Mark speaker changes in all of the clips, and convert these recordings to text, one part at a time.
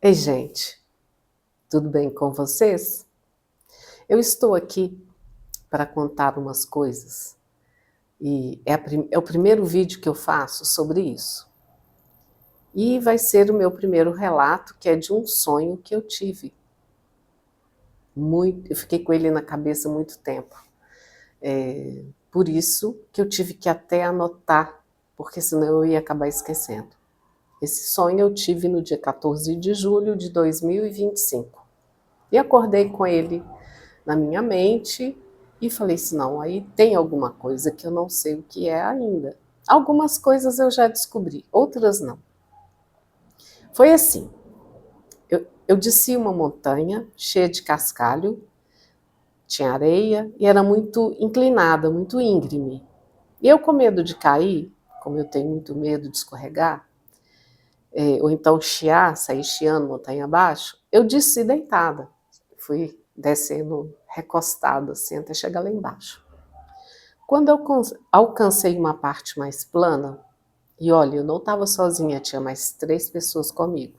Speaker 1: Ei, gente, tudo bem com vocês? Eu estou aqui para contar umas coisas e é o primeiro vídeo que eu faço sobre isso. E vai ser o meu primeiro relato, que é de um sonho que eu tive. Eu fiquei com ele na cabeça muito tempo. Por isso que eu tive que até anotar, porque senão eu ia acabar esquecendo. Esse sonho eu tive no dia 14 de julho de 2025. E acordei com ele na minha mente e falei assim, não, aí tem alguma coisa que eu não sei o que é ainda. Algumas coisas eu já descobri, outras não. Foi assim, eu desci uma montanha cheia de cascalho, tinha areia e era muito inclinada, muito íngreme. E eu com medo de cair, como eu tenho muito medo de escorregar, ou então chiar, sair chiando montanha abaixo, eu desci deitada. Fui descendo recostada assim até chegar lá embaixo. Quando eu alcancei uma parte mais plana, e olha, eu não estava sozinha, tinha mais 3 pessoas comigo.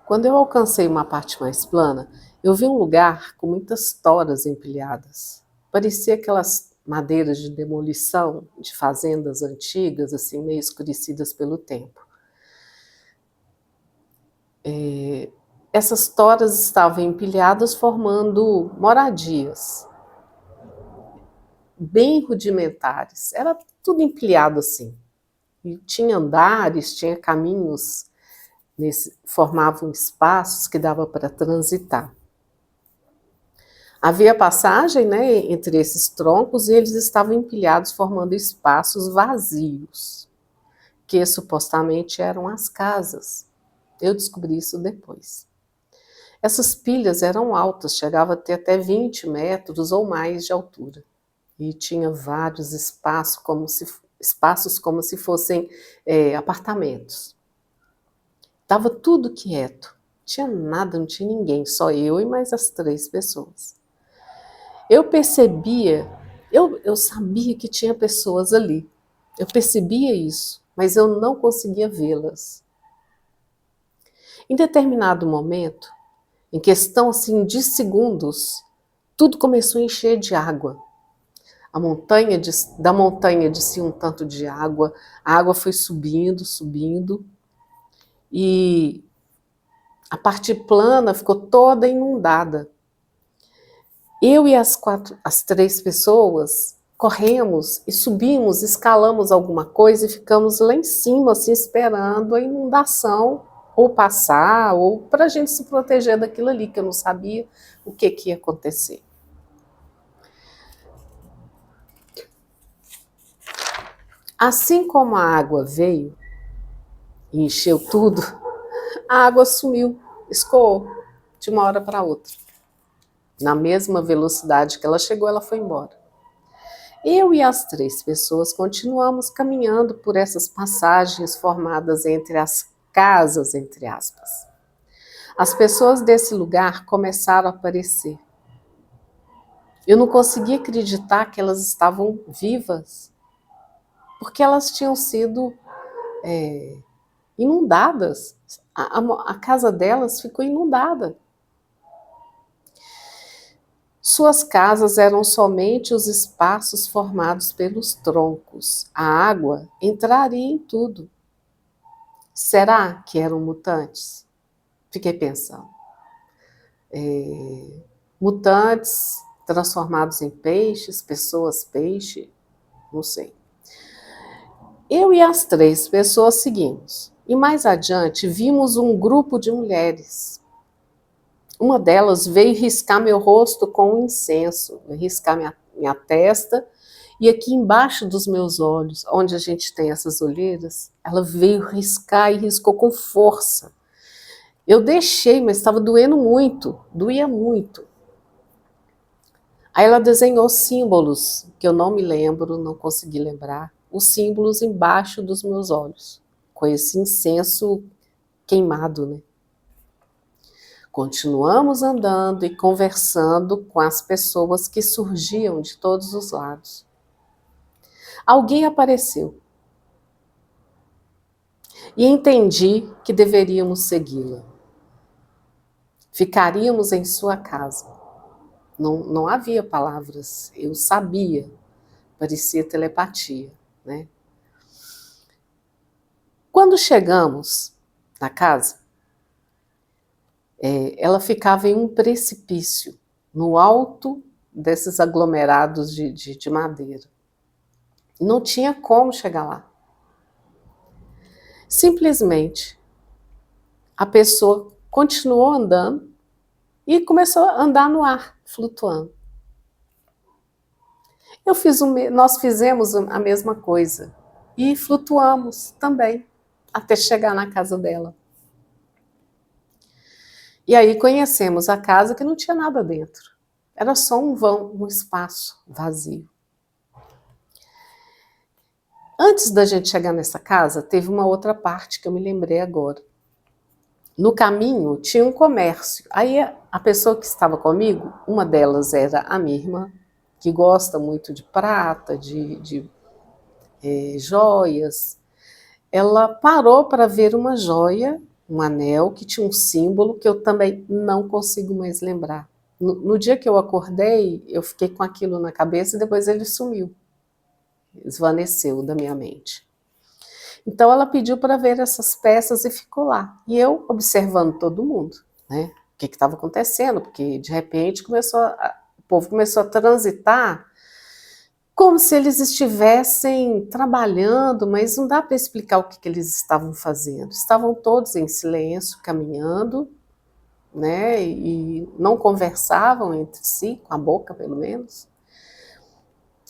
Speaker 1: Quando eu alcancei uma parte mais plana, eu vi um lugar com muitas toras empilhadas. Parecia aquelas madeiras de demolição de fazendas antigas, assim, meio escurecidas pelo tempo. Essas toras estavam empilhadas formando moradias, bem rudimentares. Era tudo empilhado assim. E tinha andares, tinha caminhos, formavam espaços que dava para transitar. Havia passagem, né, entre esses troncos e eles estavam empilhados formando espaços vazios, que supostamente eram as casas. Eu descobri isso depois. Essas pilhas eram altas, chegava a ter até 20 metros ou mais de altura. E tinha vários espaços como se fossem apartamentos. Estava tudo quieto, não tinha nada, não tinha ninguém, só eu e mais as 3 pessoas. Eu percebia, eu sabia que tinha pessoas ali, eu percebia isso, mas eu não conseguia vê-las. Em determinado momento, em questão assim de segundos, tudo começou a encher de água. Da montanha descia um tanto de água, a água foi subindo, subindo, e a parte plana ficou toda inundada. Eu e as 3 pessoas corremos e subimos, escalamos alguma coisa e ficamos lá em cima, assim, esperando a inundação ou passar, ou para a gente se proteger daquilo ali, que eu não sabia o que ia acontecer. Assim como a água veio e encheu tudo, a água sumiu, escoou de uma hora para outra. Na mesma velocidade que ela chegou, ela foi embora. Eu e as 3 pessoas continuamos caminhando por essas passagens formadas entre as casas, entre aspas. As pessoas desse lugar começaram a aparecer. Eu não conseguia acreditar que elas estavam vivas, porque elas tinham sido inundadas. A casa delas ficou inundada. Suas casas eram somente os espaços formados pelos troncos. A água entraria em tudo. Será que eram mutantes? Fiquei pensando. Mutantes transformados em peixes, pessoas peixe, não sei. Eu e as 3 pessoas seguimos. E mais adiante vimos um grupo de mulheres. Uma delas veio riscar meu rosto com um incenso, riscar minha testa, e aqui embaixo dos meus olhos, onde a gente tem essas olheiras, ela veio riscar e riscou com força. Eu deixei, mas estava doendo muito, doía muito. Aí ela desenhou símbolos, que eu não me lembro, não consegui lembrar, os símbolos embaixo dos meus olhos, com esse incenso queimado, né? Continuamos andando e conversando com as pessoas que surgiam de todos os lados. Alguém apareceu. e entendi que deveríamos segui-la. Ficaríamos em sua casa. Não havia palavras, eu sabia, parecia telepatia, né? Quando chegamos na casa, ela ficava em um precipício, no alto desses aglomerados de madeira. Não tinha como chegar lá. Simplesmente, a pessoa continuou andando e começou a andar no ar, flutuando. Nós fizemos a mesma coisa e flutuamos também, até chegar na casa dela. E aí conhecemos a casa que não tinha nada dentro. Era só um vão, um espaço vazio. Antes da gente chegar nessa casa, teve uma outra parte que eu me lembrei agora. No caminho tinha um comércio. Aí a pessoa que estava comigo, uma delas era a minha irmã, que gosta muito de prata, de joias. Ela parou para ver uma joia, um anel, que tinha um símbolo que eu também não consigo mais lembrar. No dia que eu acordei, eu fiquei com aquilo na cabeça e depois ele sumiu, esvaneceu da minha mente. Então ela pediu para ver essas peças e ficou lá. E eu observando todo mundo, né? O que estava acontecendo, porque de repente o povo começou a transitar como se eles estivessem trabalhando, mas não dá para explicar o que eles estavam fazendo. Estavam todos em silêncio, caminhando, né? E não conversavam entre si, com a boca pelo menos.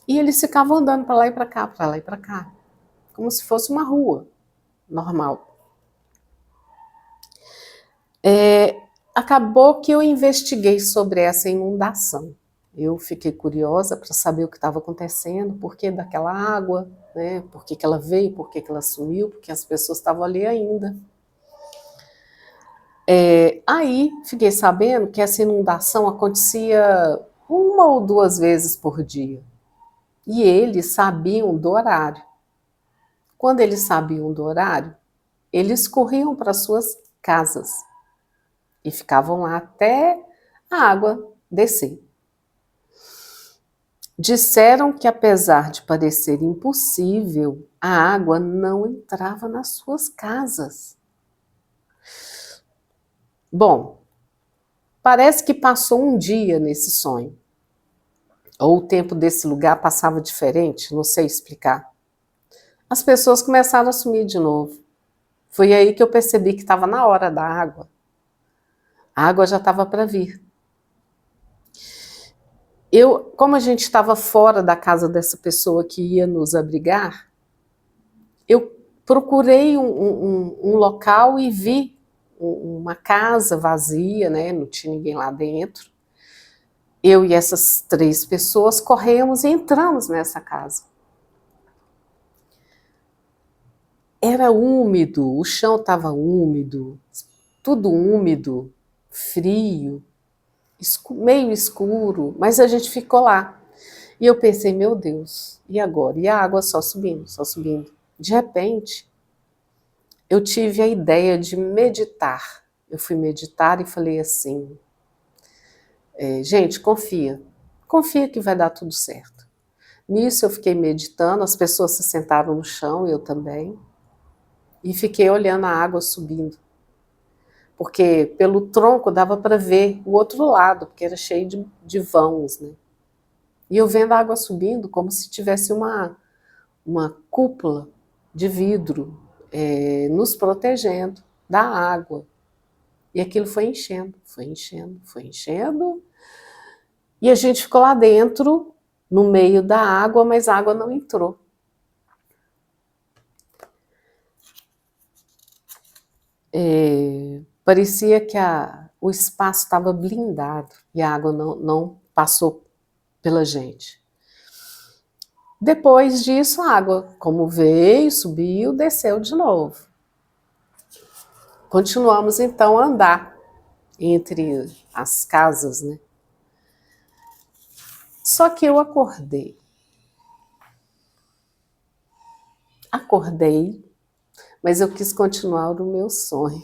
Speaker 1: E eles ficavam andando para lá e para cá, para lá e para cá, como se fosse uma rua normal. Acabou que eu investiguei sobre essa inundação. Eu fiquei curiosa para saber o que estava acontecendo, por que daquela água, né? Por que ela veio, por que ela sumiu, porque as pessoas estavam ali ainda. Aí fiquei sabendo que essa inundação acontecia 1 ou 2 vezes por dia. E eles sabiam do horário. Quando eles sabiam do horário, eles corriam para suas casas e ficavam lá até a água descer. Disseram que, apesar de parecer impossível, a água não entrava nas suas casas. Bom, parece que passou um dia nesse sonho. Ou o tempo desse lugar passava diferente, não sei explicar. As pessoas começaram a sumir de novo. Foi aí que eu percebi que estava na hora da água. A água já estava para vir. Como a gente estava fora da casa dessa pessoa que ia nos abrigar, eu procurei um local e vi uma casa vazia, né? Não tinha ninguém lá dentro. Eu e essas 3 pessoas corremos e entramos nessa casa. Era úmido, o chão estava úmido, tudo úmido, frio, meio escuro, mas a gente ficou lá. E eu pensei, meu Deus, e agora? E a água só subindo, só subindo. De repente, eu tive a ideia de meditar. Eu fui meditar e falei assim, gente, confia que vai dar tudo certo. Nisso eu fiquei meditando, as pessoas se sentaram no chão, eu também, e fiquei olhando a água subindo. Porque pelo tronco dava para ver o outro lado, porque era cheio de vãos, né? E eu vendo a água subindo como se tivesse uma cúpula de vidro nos protegendo da água. E aquilo foi enchendo, foi enchendo, foi enchendo. E a gente ficou lá dentro, no meio da água, mas a água não entrou. Parecia que o espaço estava blindado e a água não passou pela gente. Depois disso, a água, como veio, subiu, desceu de novo. Continuamos então a andar entre as casas, né? Só que eu acordei. Acordei, Mas eu quis continuar o meu sonho.